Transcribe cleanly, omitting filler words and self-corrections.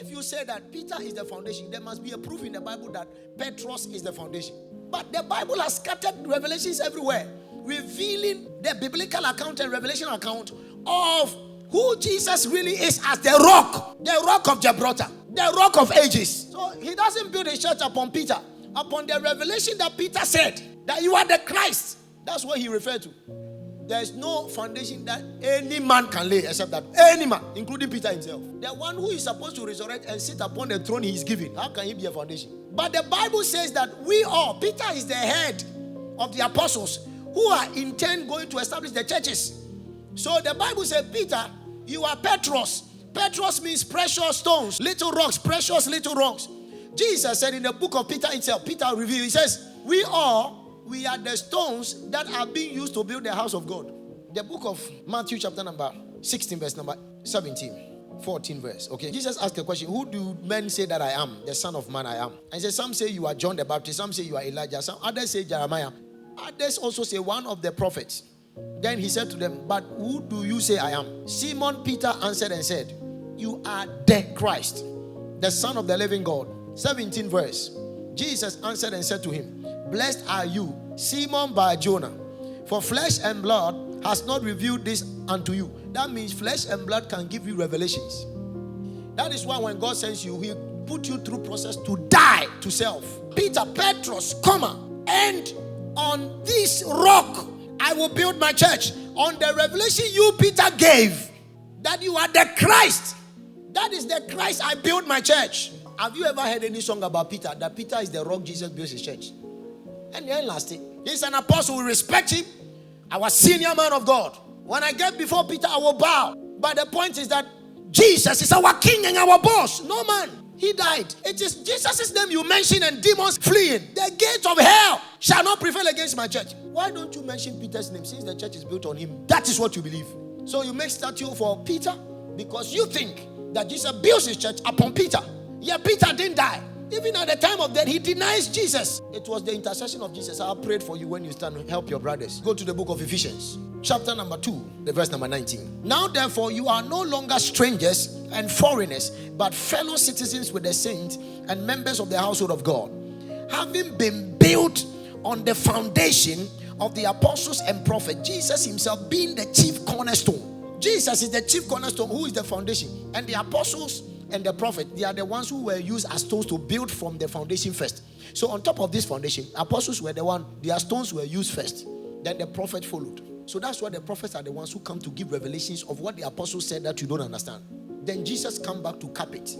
if you say that Peter is the foundation, there must be a proof in the Bible that Petros is the foundation. But the Bible has scattered revelations everywhere, revealing the biblical account and revelation account of who Jesus really is as the rock of Gibraltar, the rock of ages. So he doesn't build his church upon Peter, upon the revelation that Peter said, that you are the Christ. That's what he referred to. There is no foundation that any man can lay except that any man, including Peter himself. The one who is supposed to resurrect and sit upon the throne he is given. How can he be a foundation? But the Bible says that we all, Peter is the head of the apostles who are in turn going to establish the churches. So the Bible says, Peter, you are Petros. Petros means precious stones, little rocks, precious little rocks. Jesus said in the book of Peter itself, Peter revealed, he says, we are the stones that are being used to build the house of God. The book of Matthew chapter number 16 verse number 17, 14 verse. Okay, Jesus asked a question, who do men say that I am? The Son of Man I am. And he said, some say you are John the Baptist, some say you are Elijah, some others say Jeremiah. Others also say one of the prophets. Then he said to them, but who do you say I am? Simon Peter answered and said, you are the Christ, the Son of the living God. 17 verse. Jesus answered and said to him, blessed are you, Simon Bar-Jonah, for flesh and blood has not revealed this unto you. That means flesh and blood can give you revelations. That is why when God sends you, he put you through process to die to self. Peter, Petros, and on this rock I will build my church. On the revelation you, Peter, gave, that you are the Christ. That is the Christ I build my church. Have you ever heard any song about Peter? That Peter is the rock Jesus builds his church. And then lastly, he's an apostle. We respect him. Our senior man of God. When I get before Peter, I will bow. But the point is that Jesus is our king and our boss. No man. He died. It is Jesus' name you mention and demons fleeing. The gates of hell shall not prevail against my church. Why don't you mention Peter's name since the church is built on him? That is what you believe. So you make statue for Peter because you think that Jesus builds his church upon Peter. Yeah, Peter didn't die. Even at the time of death, he denies Jesus. It was the intercession of Jesus. I prayed for you when you stand to help your brothers. Go to the book of Ephesians, chapter number 2, the verse number 19. Now therefore you are no longer strangers and foreigners, but fellow citizens with the saints and members of the household of God, having been built on the foundation of the apostles and prophets, Jesus himself being the chief cornerstone. Jesus is the chief cornerstone, who is the foundation, and the apostles and the prophet, they are the ones who were used as stones to build from the foundation first. So on top of this foundation, apostles were the one, their stones were used first. Then the prophet followed. So that's why the prophets are the ones who come to give revelations of what the apostles said that you don't understand. Then Jesus come back to cap it.